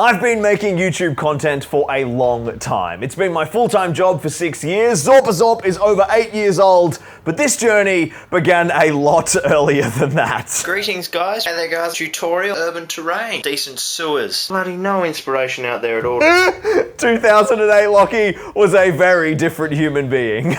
I've been making YouTube content for a long time. It's been my full-time job for 6 years. Zorpazorp is over 8 years old, but this journey began a lot earlier than that. Greetings guys, hey there guys, tutorial, urban terrain, decent sewers. Bloody no inspiration out there at all. 2008 Lachie was a very different human being.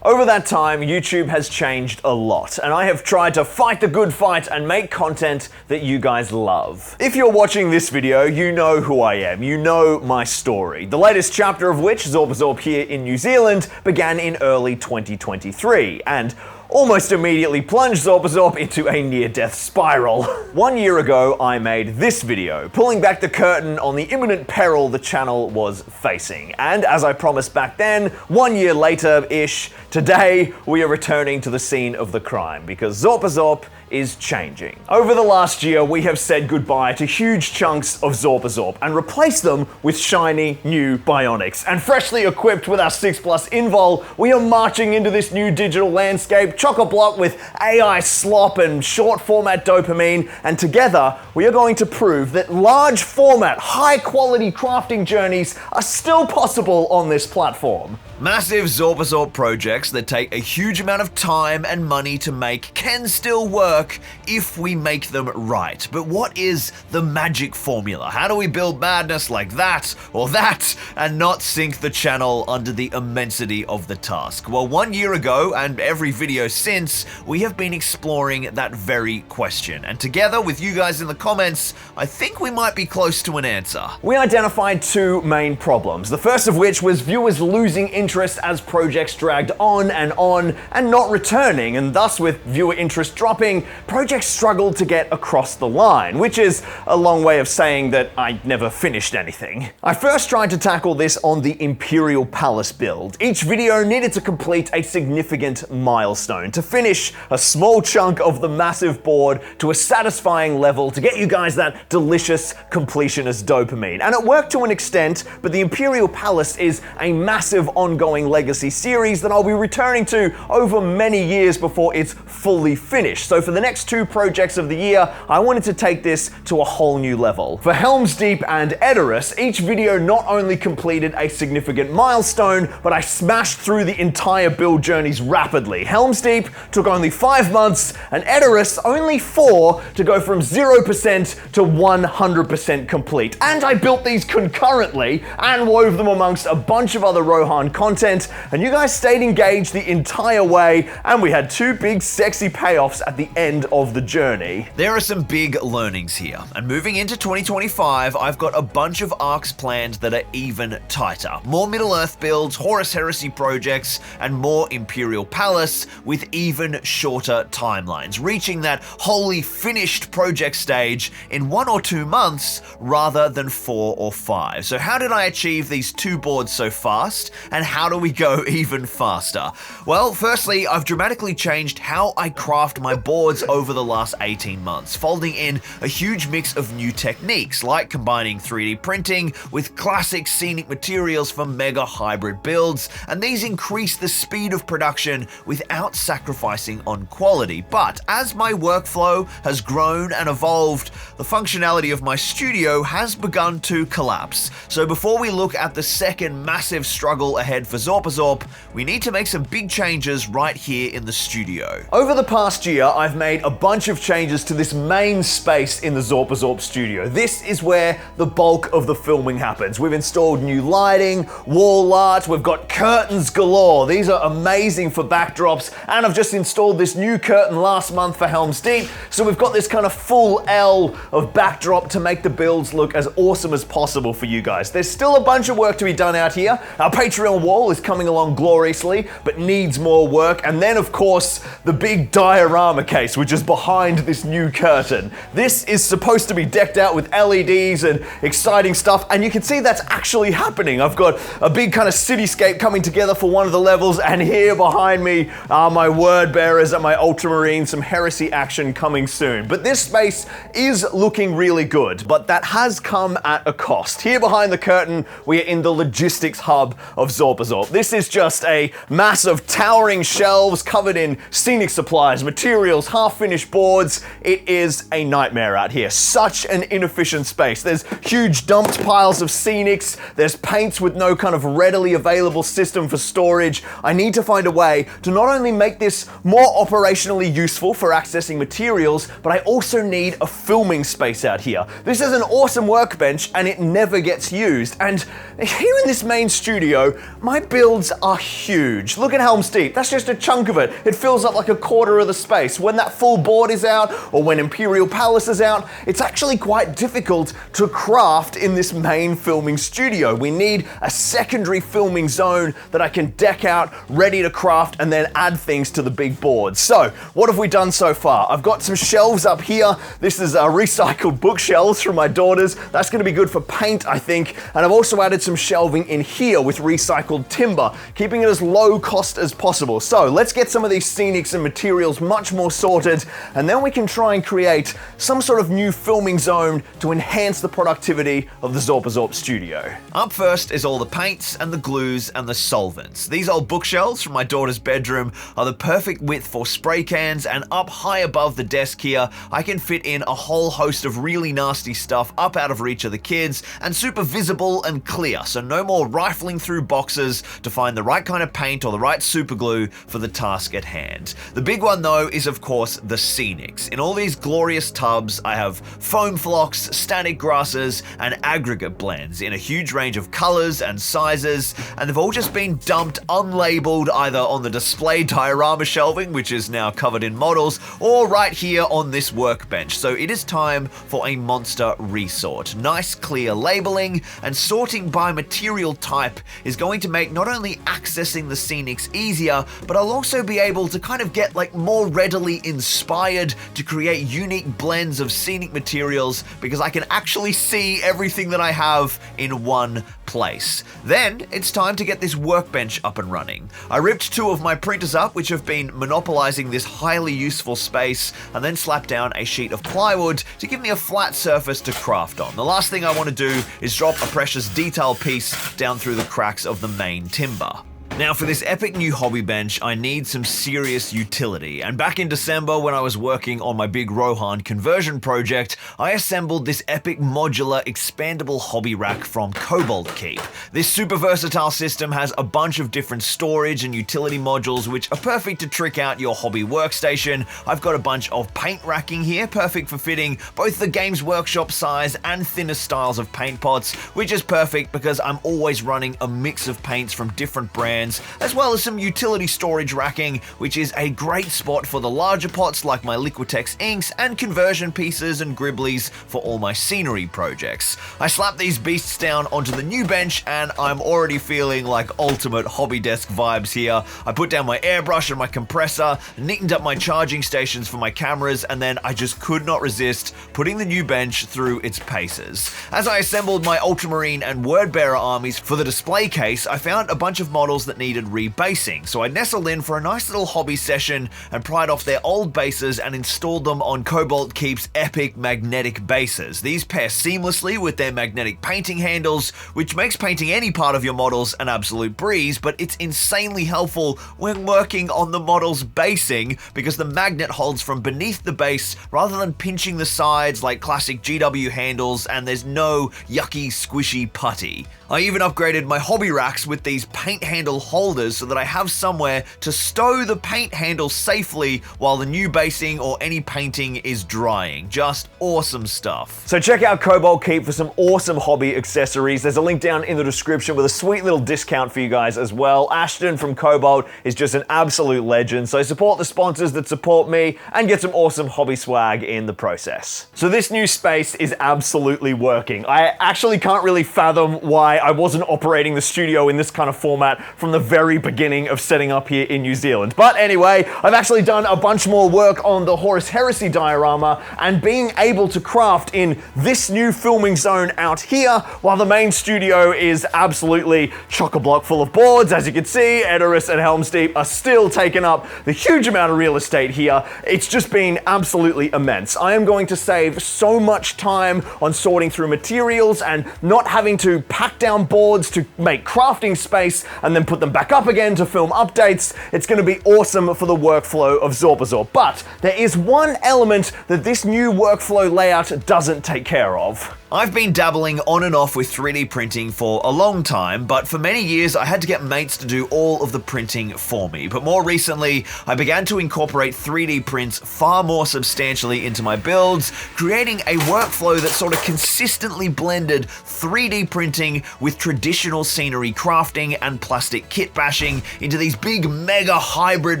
Over that time, YouTube has changed a lot, and I have tried to fight the good fight and make content that you guys love. If you're watching this video, you know who I am, you know my story. The latest chapter of which, Zorpazorp here in New Zealand, began in early 2023, and almost immediately plunged Zorpazorp into a near-death spiral. 1 year ago, I made this video, pulling back the curtain on the imminent peril the channel was facing. And as I promised back then, 1 year later-ish, today we are returning to the scene of the crime, because Zorpazorp is changing. Over the last year, we have said goodbye to huge chunks of Zorpazorp and replaced them with shiny new bionics. And freshly equipped with our 6+ invol, we are marching into this new digital landscape, chock-a-block with AI slop and short format dopamine, and together we are going to prove that large format, high quality crafting journeys are still possible on this platform. Massive Zorpazorp projects that take a huge amount of time and money to make can still work if we make them right. But what is the magic formula? How do we build madness like that or that and not sink the channel under the immensity of the task? Well, 1 year ago and every video since, we have been exploring that very question. And together with you guys in the comments, I think we might be close to an answer. We identified two main problems. The first of which was viewers losing interest as projects dragged on and not returning, and thus with viewer interest dropping, projects struggled to get across the line, which is a long way of saying that I never finished anything. I first tried to tackle this on the Imperial Palace build. Each video needed to complete a significant milestone, to finish a small chunk of the massive board to a satisfying level to get you guys that delicious completionist dopamine. And it worked to an extent, but the Imperial Palace is a massive ongoing legacy series that I'll be returning to over many years before it's fully finished. So for the next 2 projects of the year, I wanted to take this to a whole new level. For Helm's Deep and Edoras, each video not only completed a significant milestone, but I smashed through the entire build journeys rapidly. Helm's Deep took only 5 months, and Edoras only 4 to go from 0% to 100% complete. And I built these concurrently and wove them amongst a bunch of other Rohan content, and you guys stayed engaged the entire way, and we had 2 big sexy payoffs at the end of the journey. There are some big learnings here, and moving into 2025, I've got a bunch of arcs planned that are even tighter. More Middle-earth builds, Horus Heresy projects, and more Imperial Palace with even shorter timelines, reaching that wholly finished project stage in 1 or 2 months rather than 4 or 5. So how did I achieve these 2 boards so fast, and how do we go even faster? Well, firstly, I've dramatically changed how I craft my boards over the last 18 months, folding in a huge mix of new techniques, like combining 3D printing with classic scenic materials for mega hybrid builds, and these increase the speed of production without sacrificing on quality. But as my workflow has grown and evolved, the functionality of my studio has begun to collapse. So before we look at the second massive struggle ahead for Zorpazorp, we need to make some big changes right here in the studio. Over the past year, I've made a bunch of changes to this main space in the Zorpazorp studio. This is where the bulk of the filming happens. We've installed new lighting, wall art, we've got curtains galore. These are amazing for backdrops, and I've just installed this new curtain last month for Helm's Deep, so we've got this kind of full L of backdrop to make the builds look as awesome as possible for you guys. There's still a bunch of work to be done out here. Our Patreon wall is coming along gloriously, but needs more work. And then, of course, the big diorama case, which is behind this new curtain. This is supposed to be decked out with LEDs and exciting stuff, and you can see that's actually happening. I've got a big kind of cityscape coming together for one of the levels, and here behind me are my word bearers and my ultramarine, some heresy action coming soon. But this space is looking really good, but that has come at a cost. Here behind the curtain, we are in the logistics hub of Zorpazorp. Zorpazorp. This is just a mass of towering shelves covered in scenic supplies, materials, half-finished boards. It is a nightmare out here. Such an inefficient space. There's huge dumped piles of scenics. There's paints with no kind of readily available system for storage. I need to find a way to not only make this more operationally useful for accessing materials, but I also need a filming space out here. This is an awesome workbench and it never gets used. And here in this main studio, my builds are huge. Look at Helm's Deep. That's just a chunk of it. It fills up like a quarter of the space. When that full board is out, or when Imperial Palace is out, it's actually quite difficult to craft in this main filming studio. We need a secondary filming zone that I can deck out, ready to craft, and then add things to the big board. So, what have we done so far? I've got some shelves up here. This is recycled bookshelves from my daughters. That's going to be good for paint, I think. And I've also added some shelving in here with recycled timber, keeping it as low cost as possible. So let's get some of these scenics and materials much more sorted, and then we can try and create some sort of new filming zone to enhance the productivity of the Zorpazorp studio. Up first is all the paints and the glues and the solvents. These old bookshelves from my daughter's bedroom are the perfect width for spray cans, and up high above the desk here, I can fit in a whole host of really nasty stuff up out of reach of the kids and super visible and clear, so no more rifling through boxes to find the right kind of paint or the right super glue for the task at hand. The big one though is of course the scenics. In all these glorious tubs, I have foam flocks, static grasses, and aggregate blends in a huge range of colors and sizes, and they've all just been dumped unlabeled either on the display diorama shelving, which is now covered in models, or right here on this workbench. So it is time for a monster resort. Nice clear labeling and sorting by material type is going to make not only accessing the scenics easier, but I'll also be able to kind of get like more readily inspired to create unique blends of scenic materials because I can actually see everything that I have in one place. Then it's time to get this workbench up and running. I ripped two of my printers up, which have been monopolizing this highly useful space, and then slapped down a sheet of plywood to give me a flat surface to craft on. The last thing I want to do is drop a precious detail piece down through the cracks of the main timber. Now for this epic new hobby bench, I need some serious utility, and back in December when I was working on my big Rohan conversion project, I assembled this epic modular expandable hobby rack from Cobalt Keep. This super versatile system has a bunch of different storage and utility modules which are perfect to trick out your hobby workstation. I've got a bunch of paint racking here, perfect for fitting both the Games Workshop size and thinner styles of paint pots, which is perfect because I'm always running a mix of paints from different brands, as well as some utility storage racking, which is a great spot for the larger pots like my Liquitex inks and conversion pieces and gribblies for all my scenery projects. I slapped these beasts down onto the new bench and I'm already feeling like ultimate hobby desk vibes here. I put down my airbrush and my compressor, neatened up my charging stations for my cameras, and then I just could not resist putting the new bench through its paces. As I assembled my Ultramarine and Wordbearer armies for the display case, I found a bunch of models that needed rebasing, so I nestled in for a nice little hobby session and pried off their old bases and installed them on Cobalt Keep's epic magnetic bases. These pair seamlessly with their magnetic painting handles, which makes painting any part of your models an absolute breeze, but it's insanely helpful when working on the model's basing because the magnet holds from beneath the base rather than pinching the sides like classic GW handles, and there's no yucky squishy putty. I even upgraded my hobby racks with these paint handle holders so that I have somewhere to stow the paint handle safely while the new basing or any painting is drying. Just awesome stuff. So check out Cobalt Keep for some awesome hobby accessories. There's a link down in the description with a sweet little discount for you guys as well. Ashton from Cobalt is just an absolute legend, so support the sponsors that support me and get some awesome hobby swag in the process. So this new space is absolutely working. I actually can't really fathom why I wasn't operating the studio in this kind of format from the the very beginning of setting up here in New Zealand. But anyway, I've actually done a bunch more work on the Horus Heresy diorama and being able to craft in this new filming zone out here, while the main studio is absolutely chock-a-block full of boards. As you can see, Edoras and Helm's Deep are still taking up the huge amount of real estate here. It's just been absolutely immense. I am going to save so much time on sorting through materials and not having to pack down boards to make crafting space and then put them back up again to film updates. It's going to be awesome for the workflow of Zorpazorp. But there is one element that this new workflow layout doesn't take care of. I've been dabbling on and off with 3D printing for a long time, but for many years I had to get mates to do all of the printing for me. But more recently, I began to incorporate 3D prints far more substantially into my builds, creating a workflow that sort of consistently blended 3D printing with traditional scenery crafting and plastic kit bashing into these big mega hybrid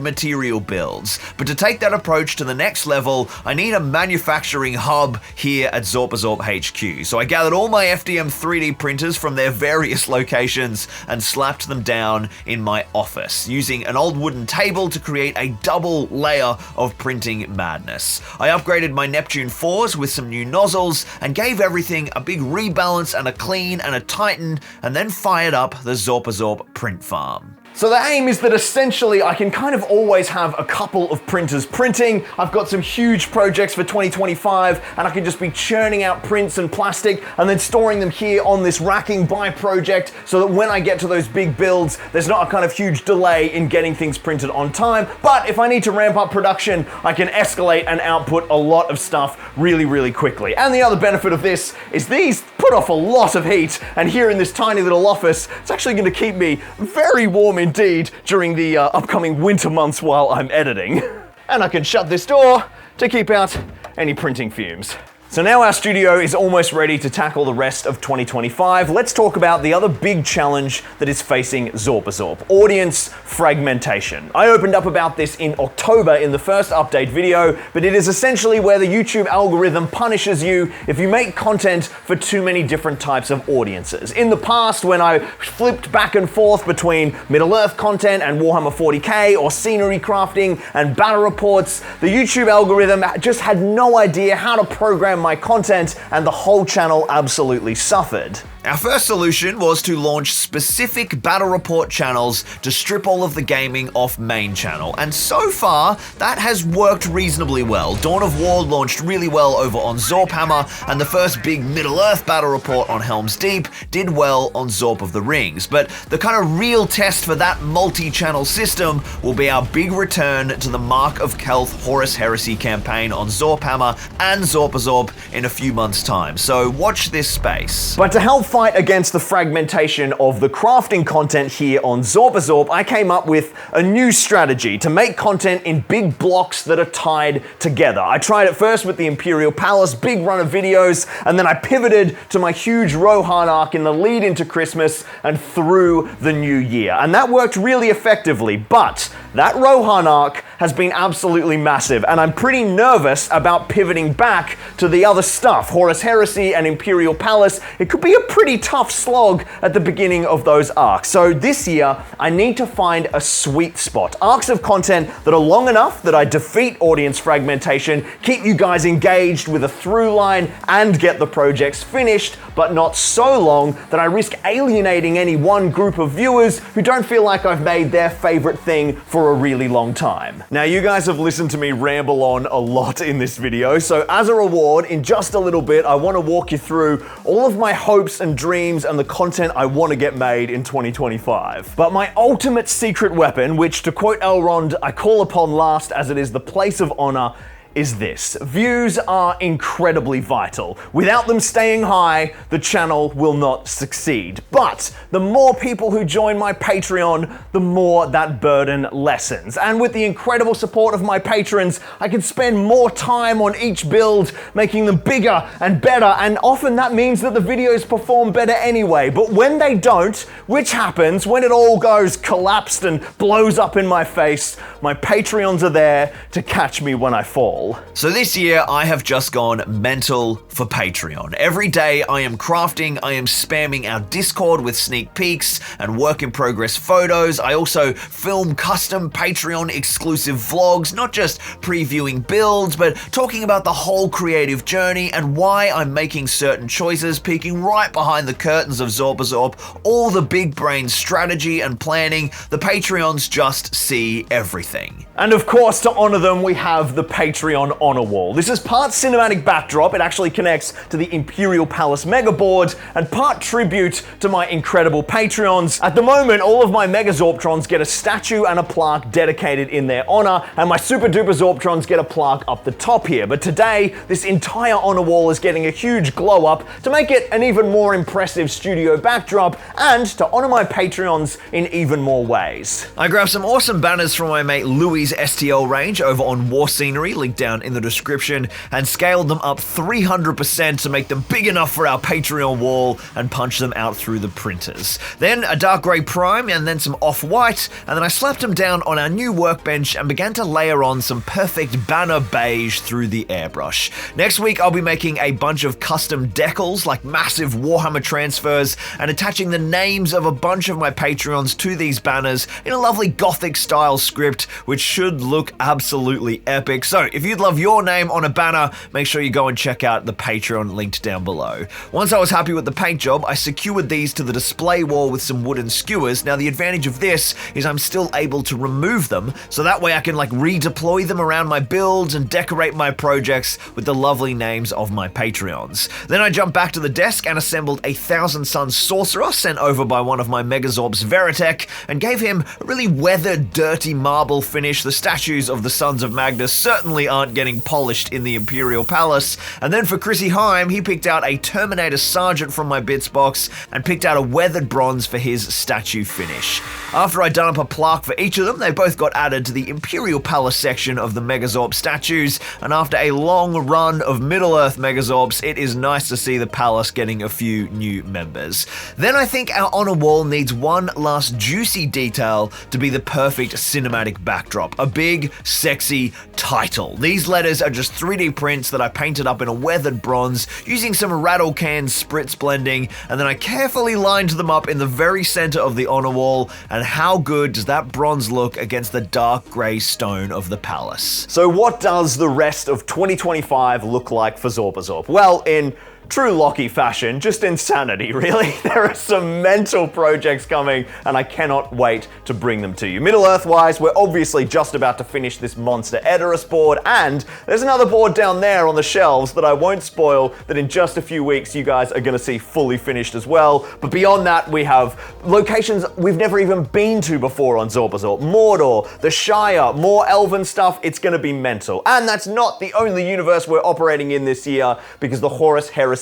material builds. But to take that approach to the next level, I need a manufacturing hub here at Zorpazorp HQ. So I gathered all my FDM 3D printers from their various locations and slapped them down in my office, using an old wooden table to create a double layer of printing madness. I upgraded my Neptune 4s with some new nozzles and gave everything a big rebalance and a clean and a tighten, and then fired up the Zorpazorp print farm. So the aim is that essentially I can kind of always have a couple of printers printing. I've got some huge projects for 2025 and I can just be churning out prints and plastic and then storing them here on this racking by project so that when I get to those big builds, there's not a kind of huge delay in getting things printed on time. But if I need to ramp up production, I can escalate and output a lot of stuff really, really quickly. And the other benefit of this is these put off a lot of heat, and here in this tiny little office, it's actually going to keep me very warm indeed during the upcoming winter months while I'm editing. And I can shut this door to keep out any printing fumes. So now our studio is almost ready to tackle the rest of 2025. Let's talk about the other big challenge that is facing Zorpazorp: audience fragmentation. I opened up about this in October in the first update video, but it is essentially where the YouTube algorithm punishes you if you make content for too many different types of audiences. In the past, when I flipped back and forth between Middle-earth content and Warhammer 40k, or scenery crafting and battle reports, the YouTube algorithm just had no idea how to program my content, and the whole channel absolutely suffered. Our first solution was to launch specific battle report channels to strip all of the gaming off main channel, and so far that has worked reasonably well. Dawn of War launched really well over on Zorphammer, and the first big Middle-earth battle report on Helm's Deep did well on Zorp of the Rings. But the kind of real test for that multi-channel system will be our big return to the Mark of Kelth Horus Heresy campaign on Zorphammer and Zorpazorp in a few months' time, so watch this space. But to help fight against the fragmentation of the crafting content here on Zorpazorp, I came up with a new strategy to make content in big blocks that are tied together. I tried it first with the Imperial Palace big run of videos, and then I pivoted to my huge Rohan arc in the lead into Christmas and through the new year. And that worked really effectively, but that Rohan arc has been absolutely massive, and I'm pretty nervous about pivoting back to the other stuff. Horus Heresy and Imperial Palace, it could be a pretty tough slog at the beginning of those arcs. So this year, I need to find a sweet spot. Arcs of content that are long enough that I defeat audience fragmentation, keep you guys engaged with a through line, and get the projects finished, but not so long that I risk alienating any one group of viewers who don't feel like I've made their favorite thing for a really long time. Now, you guys have listened to me ramble on a lot in this video, so as a reward, in just a little bit, I want to walk you through all of my hopes and dreams and the content I want to get made in 2025. But my ultimate secret weapon, which to quote Elrond, I call upon last as it is the place of honor, is this. Views are incredibly vital. Without them staying high, the channel will not succeed. But the more people who join my Patreon, the more that burden lessens. And with the incredible support of my patrons, I can spend more time on each build, making them bigger and better, and often that means that the videos perform better anyway. But when they don't, which happens when it all goes collapsed and blows up in my face, my Patreons are there to catch me when I fall. wall. So this year, I have just gone mental for Patreon. Every day I am crafting, I am spamming our Discord with sneak peeks and work in progress photos. I also film custom Patreon exclusive vlogs, not just previewing builds, but talking about the whole creative journey and why I'm making certain choices, peeking right behind the curtains of Zorpazorp, all the big brain strategy and planning. The Patreons just see everything. And of course, to honor them, we have the Patreon honor wall. This is part cinematic backdrop. It actually connects to the Imperial Palace mega board, and part tribute to my incredible Patreons. At the moment, all of my Mega Zorptrons get a statue and a plaque dedicated in their honor, and my Super Duper Zorptrons get a plaque up the top here. But today, this entire honor wall is getting a huge glow up to make it an even more impressive studio backdrop and to honor my Patreons in even more ways. I grabbed some awesome banners from my mate Louis' STL range over on War Scenery, linked down in the description, and scaled them up 300% to make them big enough for our Patreon wall and punch them out through the printers. Then a dark grey prime and then some off-white, and then I slapped them down on our new workbench and began to layer on some perfect banner beige through the airbrush. Next week I'll be making a bunch of custom decals, like massive Warhammer transfers, and attaching the names of a bunch of my Patreons to these banners in a lovely gothic style script, which should look absolutely epic. So if you'd love your name on a banner, make sure you go and check out the Patreon linked down below. Once I was happy with the paint job, I secured these to the display wall with some wooden skewers. Now the advantage of this is I'm still able to remove them, so that way I can redeploy them around my builds and decorate my projects with the lovely names of my Patreons. Then I jumped back to the desk and assembled a Thousand Suns Sorcerer sent over by one of my Megazorps Veritech, and gave him a really weathered, dirty marble finish. The statues of the Sons of Magnus certainly aren't getting polished in the Imperial Palace. And then for Chrissy Heim, he picked out a Terminator Sergeant from my bits box and picked out a weathered bronze for his statue finish. After I'd done up a plaque for each of them, they both got added to the Imperial Palace section of the Megazorp statues, and after a long run of Middle-earth Megazorps, it is nice to see the palace getting a few new members. Then I think our honor wall needs one last juicy detail to be the perfect cinematic backdrop. A big, sexy title. These letters are just 3D prints that I painted up in a weathered bronze using some rattle can spritz blending, and then I carefully lined them up in the very center of the honor wall. And how good does that bronze look against the dark grey stone of the palace? So what does the rest of 2025 look like for Zorpazorp? Well, in true Lachie fashion, just insanity, really. There are some mental projects coming, and I cannot wait to bring them to you. Middle-earth-wise, we're obviously just about to finish this monster Edoras board, and there's another board down there on the shelves that I won't spoil, that in just a few weeks you guys are going to see fully finished as well. But beyond that, we have locations we've never even been to before on Zorpazorp. Mordor, the Shire, more elven stuff. It's going to be mental. And that's not the only universe we're operating in this year, because the Horus Heresy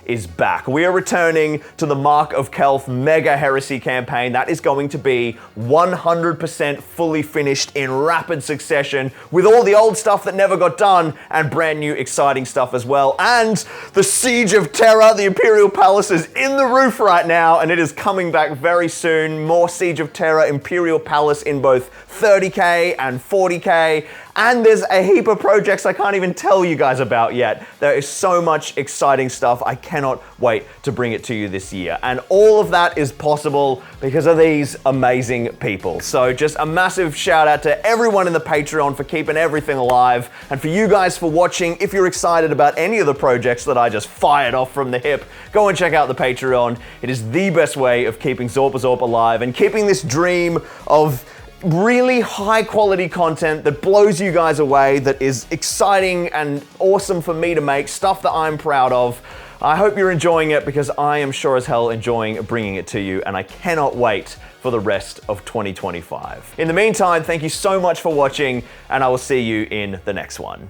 is back. We are returning to the Mark of Kelf Mega Heresy campaign. That is going to be 100% fully finished in rapid succession, with all the old stuff that never got done and brand new exciting stuff as well. And the Siege of Terror, the Imperial Palace, is in the roof right now, and it is coming back very soon. More Siege of Terror, Imperial Palace in both 30k and 40k. And there's a heap of projects I can't even tell you guys about yet. There is so much exciting stuff. I cannot wait to bring it to you this year. And all of that is possible because of these amazing people. So just a massive shout out to everyone in the Patreon for keeping everything alive. And for you guys for watching. If you're excited about any of the projects that I just fired off from the hip, go and check out the Patreon. It is the best way of keeping Zorpazorp alive and keeping this dream of really high quality content that blows you guys away, that is exciting and awesome for me to make, stuff that I'm proud of. I hope you're enjoying it, because I am sure as hell enjoying bringing it to you, and I cannot wait for the rest of 2025. In the meantime, thank you so much for watching, and I will see you in the next one.